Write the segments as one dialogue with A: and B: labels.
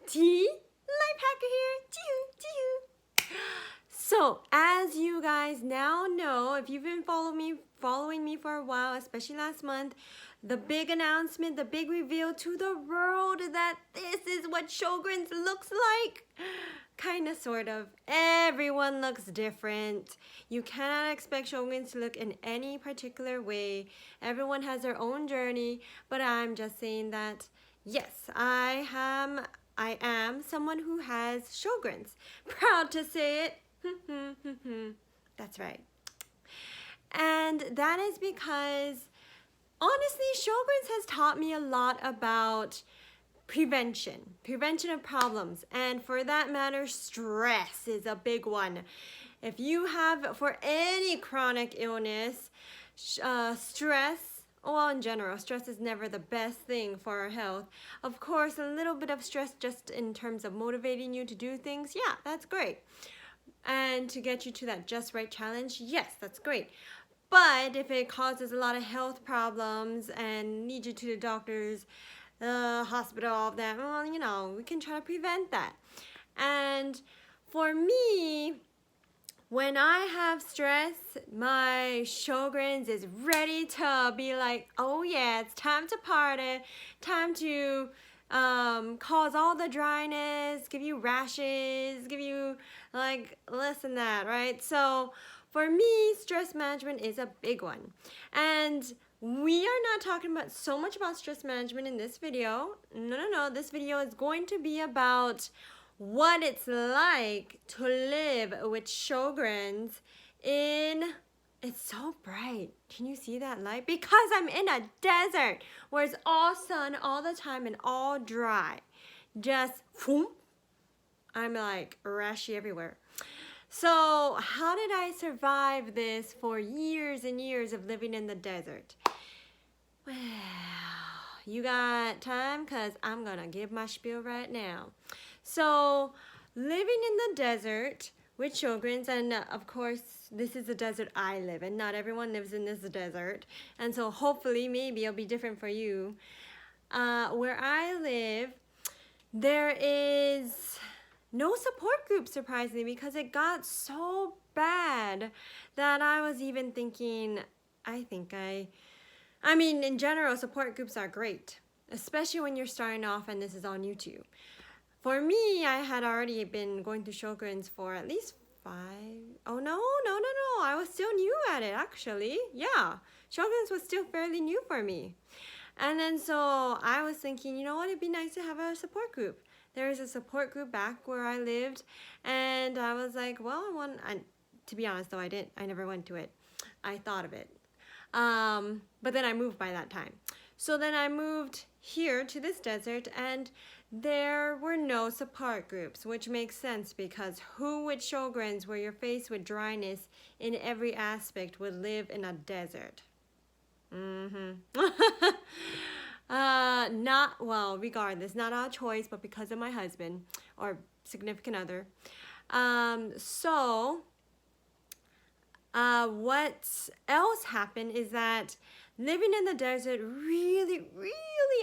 A: Tea? Life hacker here. Choo-choo. So, as you guys now know, if you've been following me for a while, especially last month, the big announcement, the big reveal to the world that this is what Sjogren's looks like. Kinda, sort of. Everyone looks different. You cannot expect Sjogren's to look in any particular way. Everyone has their own journey, but I'm just saying that, yes, I am someone who has Sjogren's. Proud to say it. That's right. And that is because, honestly, Sjogren's has taught me a lot about prevention of problems, and for that matter, stress is a big one. If you have, for any chronic illness, stress, well, in general, stress is never the best thing for our health. Of course, a little bit of stress just in terms of motivating you to do things, yeah, that's great. And to get you to that just right challenge, yes, that's great. But if it causes a lot of health problems and needs you to the doctors, hospital, all of that, well, you know, we can try to prevent that. And for me, when I have stress, my Sjogren's is ready to be like, oh yeah, it's time to party, time to cause all the dryness, give you rashes, give you like this and that, right? So for me, stress management is a big one. And we are not talking about so much about stress management in this video. No. This video is going to be about what it's like to live with Sjogren's in... It's so bright. Can you see that light? Because I'm in a desert where it's all sun all the time and all dry. Just, whoop, I'm like rashy everywhere. So how did I survive this for years and years of living in the desert? Well, you got time? Because I'm going to give my spiel right now. So living in the desert with Sjogren's, and of course, this is the desert I live in. Not everyone lives in this desert. And so hopefully, maybe it'll be different for you. Where I live, there is no support group, surprisingly, because it got so bad that I was even thinking, I mean, in general, support groups are great, especially when you're starting off and this is on YouTube. For me, I had already been going through Sjogren's for at least 5... Oh, no. I was still new at it, actually. Yeah, Sjogren's was still fairly new for me. And then so I was thinking, you know what, it'd be nice to have a support group. There is a support group back where I lived, and I was like, well, to be honest, though, I never went to it. I thought of it. But then I moved by that time. So then I moved here to this desert, and there were no support groups, which makes sense because who with Sjogren's, where you're faced with dryness in every aspect, would live in a desert? Regardless, not our choice, but because of my husband or significant other. What else happened is that living in the desert really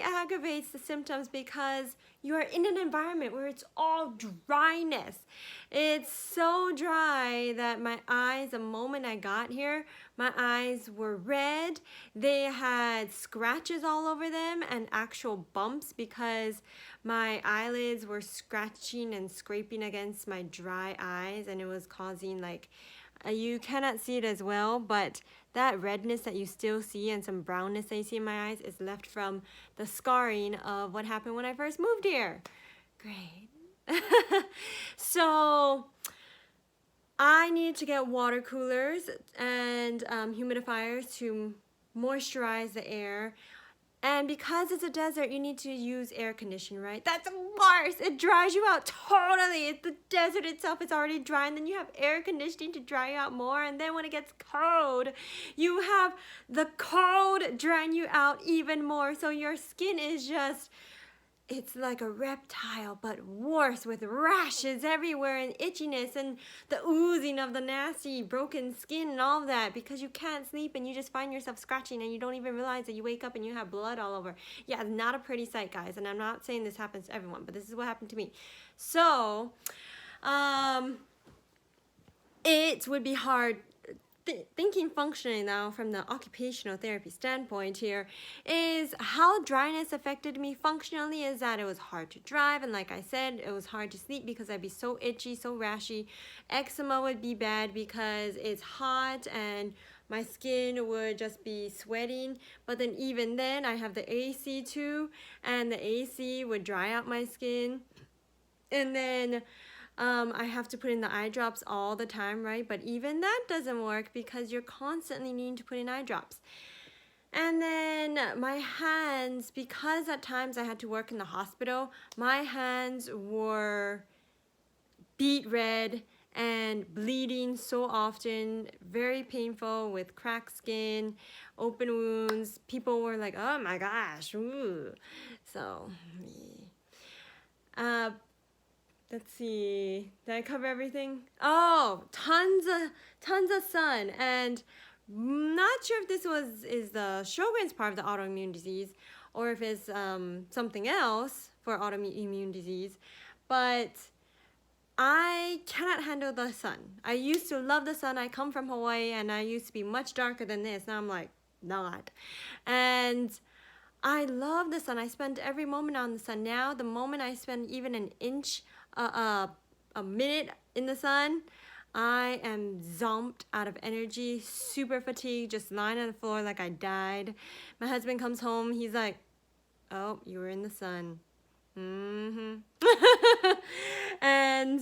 A: aggravates the symptoms because you are in an environment where it's all dryness. It's so dry that my eyes, the moment I got here, my eyes were red. They had scratches all over them and actual bumps because my eyelids were scratching and scraping against my dry eyes, and it was causing like... you cannot see it as well, but that redness that you still see and some brownness that you see in my eyes is left from the scarring of what happened when I first moved here. Great. So I needed to get water coolers and humidifiers to moisturize the air. And because it's a desert, you need to use air conditioning, right? That's worse. It dries you out totally. The desert itself is already dry, and then you have air conditioning to dry you out more. And then when it gets cold, you have the cold drying you out even more. So your skin is just it's like a reptile, but worse, with rashes everywhere and itchiness and the oozing of the nasty broken skin and all that, because you can't sleep and you just find yourself scratching and you don't even realize that you wake up and you have blood all over. Yeah, it's not a pretty sight, guys, and I'm not saying this happens to everyone, but this is what happened to me. So, it would be hard. Thinking functionally now from the occupational therapy standpoint here is how dryness affected me functionally is that it was hard to drive, and like I said, it was hard to sleep because I'd be so itchy, so rashy. Eczema would be bad because it's hot and my skin would just be sweating, but then even then I have the AC too, and the AC would dry out my skin. And then I have to put in the eye drops all the time, right? But even that doesn't work because you're constantly needing to put in eye drops. And then my hands, because at times I had to work in the hospital, my hands were beet red and bleeding so often, very painful with cracked skin, open wounds. People were like, oh my gosh, ooh. So, let's see, did I cover everything? Oh, tons of sun, and not sure if this is the Sjogren's part of the autoimmune disease or if it's something else for autoimmune disease, but I cannot handle the sun. I used to love the sun. I come from Hawaii and I used to be much darker than this. Now I'm like, not. And I love the sun. I spend every moment on the sun. Now, the moment I spend even an inch, a minute in the sun, I am zonked out of energy, super fatigued, just lying on the floor like I died. My husband comes home. He's like, oh, you were in the sun. And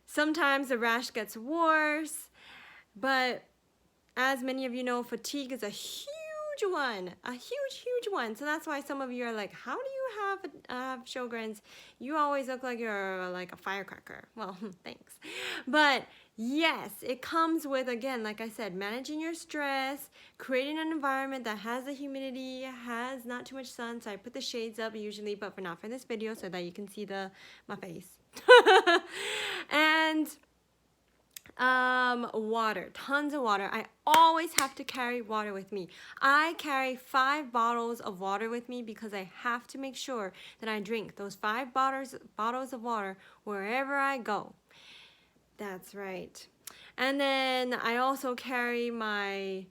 A: sometimes the rash gets worse, but as many of you know, fatigue is a huge one, a huge one. So that's why some of you are like, how do you have Sjogren's? You always look like you're like a firecracker. Well, thanks. But yes, it comes with, again, like I said, managing your stress, creating an environment that has the humidity, has not too much sun. So I put the shades up usually, but for not for this video so that you can see my face. And water, tons of water. I always have to carry water with me. I carry 5 bottles of water with me because I have to make sure that I drink those 5 bottles of water wherever I go. That's right. And then I also carry my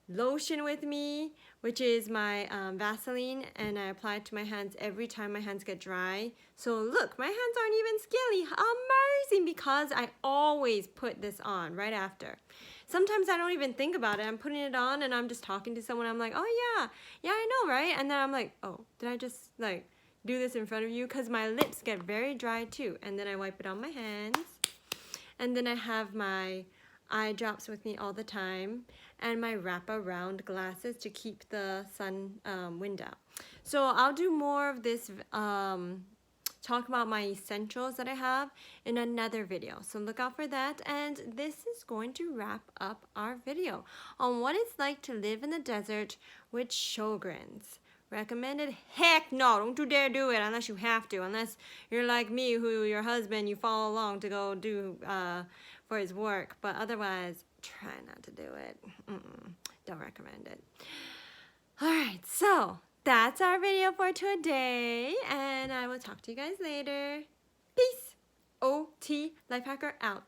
A: lotion with me, which is my Vaseline, and I apply it to my hands every time my hands get dry. So look, my hands aren't even scaly. Amazing, because I always put this on right after. Sometimes I don't even think about it. I'm putting it on and I'm just talking to someone. I'm like, oh yeah, I know, right? And then I'm like, oh, did I just like do this in front of you? Because my lips get very dry too. And then I wipe it on my hands. And then I have my eye drops with me all the time, and my wrap-around glasses to keep the sun wind out. So I'll do more of this, talk about my essentials that I have in another video. So look out for that, and this is going to wrap up our video on what it's like to live in the desert with Sjogren's. Recommended? Heck no, don't you dare do it unless you have to, unless you're like me, who your husband, you follow along to go do for his work, but otherwise, try not to do it. Don't recommend it. Alright, so that's our video for today, and I will talk to you guys later. Peace. OT Lifehacker out.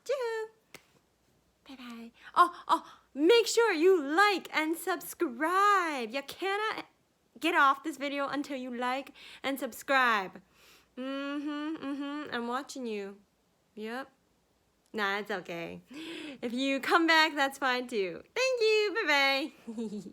A: Bye-bye. Oh, make sure you like and subscribe. You cannot get off this video until you like and subscribe. I'm watching you. Yep. Nah, it's okay. If you come back, that's fine too. Thank you. Bye-bye.